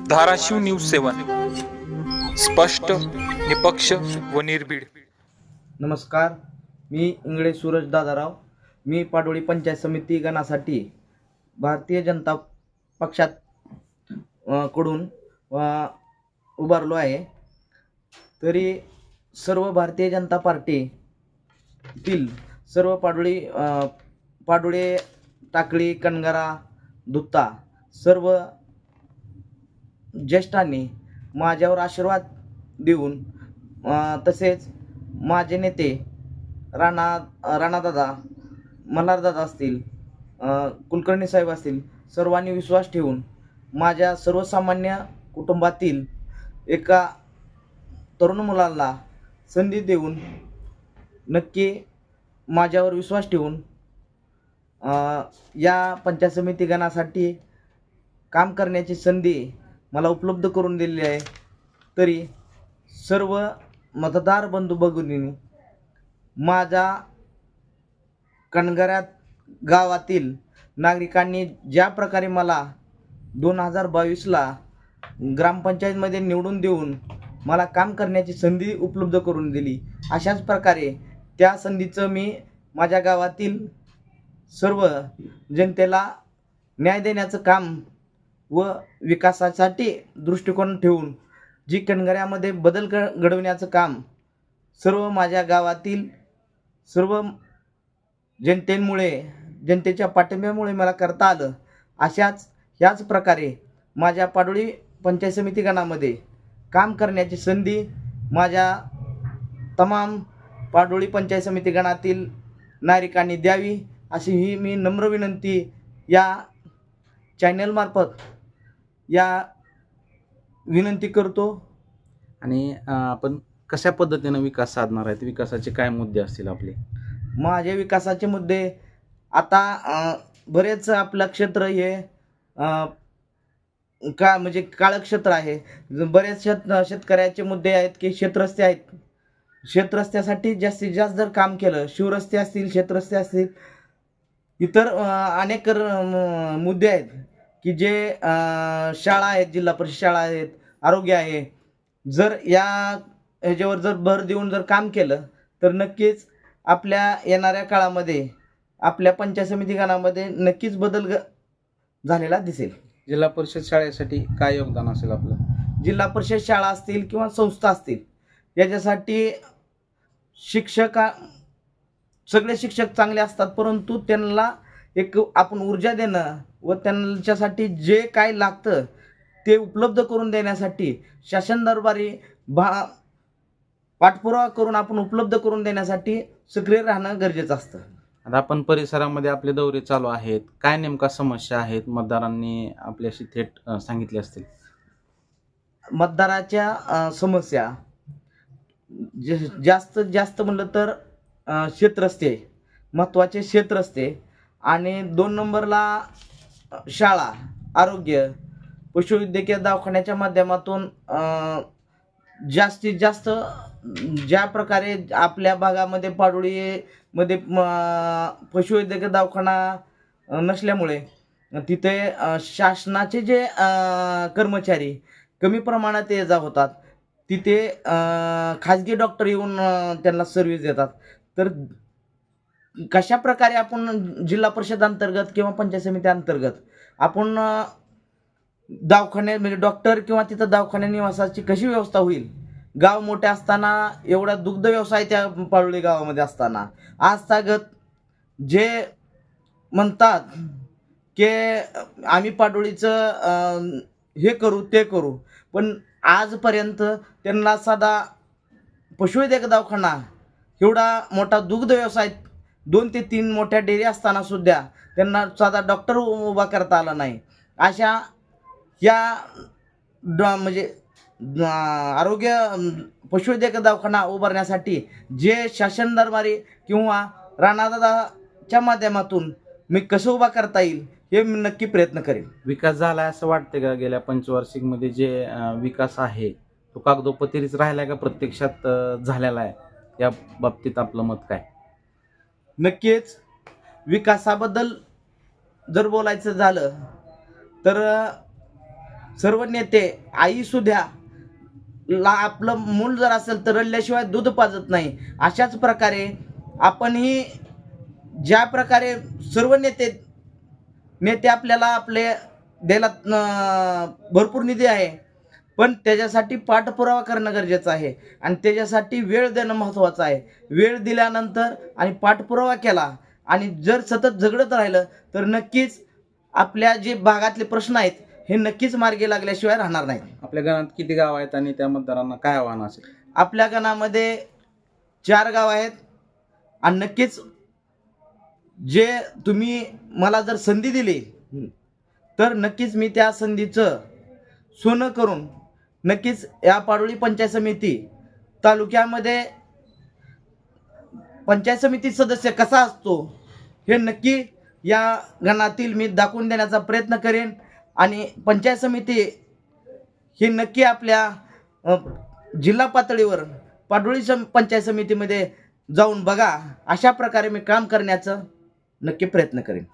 Dharashiv news 7, स्पष्ट, निपक्ष व निर्भीड. नमस्कार, मी इंगळे सूरज दादाराव. मी पाडोळी पंचायत समिती गणासाठी भारतीय जनता पक्षात कडून उभारलो आहे. तरी सर्व भारतीय जनता पार्टीतील सर्व पाडोळे, टाकळी, कणगारा, दुत्ता सर्व ज्येष्ठांनी माझ्यावर आशीर्वाद देऊन तसेच माझे नेते राणादादा, मल्हारदादा असतील, कुलकर्णी साहेब असतील, सर्वांनी विश्वास ठेवून माझ्या सर्वसामान्य कुटुंबातील एका तरुण मुलाला संधी देऊन नक्की माझ्यावर विश्वास ठेवून या पंचायत समिती गणासाठी काम करण्याची संधी मला उपलब्ध करून दिलेली आहे. तरी सर्व मतदार बंधू भगिनींनी माझ्या कणगऱ्यात गावातील नागरिकांनी ज्या प्रकारे मला 2022ला ग्रामपंचायतमध्ये निवडून देऊन मला काम करण्याची संधी उपलब्ध करून दिली, अशाच प्रकारे त्या संधीचं मी माझ्या गावातील सर्व जनतेला न्याय देण्याचं काम व विकासासाठी दृष्टिकोन ठेवून जी कणगऱ्यामध्ये बदल घडवण्याचं काम सर्व माझ्या गावातील सर्व जनतेच्या पाठिंब्यामुळे मला करता आलं. ह्याच प्रकारे माझ्या पाडोळी पंचायत समिती गणामध्ये काम करण्याची संधी माझ्या तमाम पाडोळी पंचायत समिती गणातील नागरिकांनी द्यावी, अशी ही मी नम्र विनंती या चॅनलमार्फत विनंती करतो. आणि आपण कशा पद्धतीने विकास साधणार आहेत? विकासाचे काय मुद्दे असतील आपले? माझे विकासाचे मुद्दे आता बरेच आपलं क्षेत्र हे म्हणजे काळं क्षेत्र आहे. बरेच शेतकऱ्याचे मुद्दे आहेत की शेतरस्ते आहेत. शेतरस्त्यासाठी जास्तीत जास्त जर काम केलं, शिवरस्ते असतील, शेतरस्ते असतील, इतर अनेक मुद्दे आहेत की जे शाळा आहेत, जिल्हा परिषद शाळा आहेत, आरोग्य आहे. जर ह्याच्यावर जर भर देऊन जर काम केलं तर नक्कीच आपल्या येणाऱ्या काळामध्ये आपल्या पंचायत समिती गणामध्ये नक्कीच बदल झालेला दिसेल. जिल्हा परिषद शाळेसाठी काय योगदान असेल आपलं? जिल्हा परिषद शाळा असतील किंवा संस्था असतील, याच्यासाठी सगळे शिक्षक चांगले असतात, परंतु त्यांना एक आपण ऊर्जा देणं व त्यांच्यासाठी जे काय लागतं ते उपलब्ध करून देण्यासाठी शासन दरबारी पाठपुरावा करून आपण उपलब्ध करून देण्यासाठी सक्रिय राहणं गरजेचं असतं. आता आपण परिसरामध्ये आपले दौरे चालू आहेत, काय नेमका समस्या आहेत मतदारांनी आपल्याशी थेट सांगितले असतील? मतदाराच्या समस्या जास्तीत जास्त म्हणलं तर शेतरस्ते, महत्त्वाचे शेतरस्ते, आणि 2 नंबरला शाळा, आरोग्य, पशुवैद्यकीय दवाखान्याच्या माध्यमातून जास्तीत जास्त ज्या प्रकारे आपल्या भागामध्ये पाडोळीमध्ये पशुवैद्यकीय दवाखाना नसल्यामुळे तिथे शासनाचे जे कर्मचारी कमी प्रमाणात ये जा होतात, तिथे खाजगी डॉक्टर येऊन त्यांना सर्व्हिस देतात. तर कशा प्रकारे आपण जिल्हा परिषद अंतर्गत किंवा पंचायत समिती अंतर्गत आपण दवाखाने म्हणजे डॉक्टर किंवा तिथं दवाखान्या निवासाची कशी व्यवस्था होईल? गाव मोठे असताना, एवढा दुग्ध व्यवसाय त्या पाडोळी गावामध्ये असताना, आजतागत जे म्हणतात की आम्ही पाडोळीचं हे करू ते करू, पण आजपर्यंत त्यांना साधा पशुवैद्यकीय दवाखाना, एवढा मोठा दुग्ध व्यवसाय, 2 ते 3 मोठ्या डेअरी असताना सुद्धा त्यांना साधा डॉक्टर उभा करता आला नाही. अशा म्हणजे आरोग्य पशुवैद्यकीय दवाखाना उभारण्यासाठी जे शासन दरबारी किंवा राणादादाच्या माध्यमातून मी कसं उभा करता येईल हे मी नक्की प्रयत्न करेन. विकास झाला असं वाटते का? गेल्या पंचवार्षिकमध्ये जे विकास आहे तो कागदोपत्रीच राहिला का प्रत्यक्षात झालेला आहे? या बाबतीत आपलं मत काय? नक्कीच विकासाबद्दल जर बोलायचं झालं तर सर्व नेते आईसुद्धा आपलं मूल जर असेल तर रडल्याशिवाय दूध पाजत नाही. अशाच प्रकारे आपणही ज्या प्रकारे सर्व नेते आपल्याला आपले द्यायला भरपूर निधी आहे, पण त्याच्यासाठी पाठपुरावा करणं गरजेचं आहे आणि त्याच्यासाठी वेळ देणं महत्त्वाचं आहे. वेळ दिल्यानंतर आणि पाठपुरावा केला आणि जर सतत झगडत राहिलं तर नक्कीच आपल्या जे भागातले प्रश्न आहेत हे नक्कीच मार्गी लागल्याशिवाय राहणार नाहीत. आपल्या गणात किती गाव आहेत आणि त्या मतदारांना काय आव्हान असेल? आपल्या गणामध्ये 4 गाव आहेत आणि नक्कीच जे तुम्ही मला जर संधी दिली तर नक्कीच मी त्या संधीचं सोनं करून नक्कीच या पाडोळी पंचायत समिती तालुक्यामध्ये पंचायत समिती सदस्य कसा असतो हे नक्की या गणातील मी दाखवून देण्याचा प्रयत्न करेन आणि पंचायत समिती ही नक्की आपल्या जिल्हा पातळीवर पाडोळी पंचायत समितीमध्ये जाऊन बघा. अशा प्रकारे मी काम करण्याचा नक्की प्रयत्न करेन.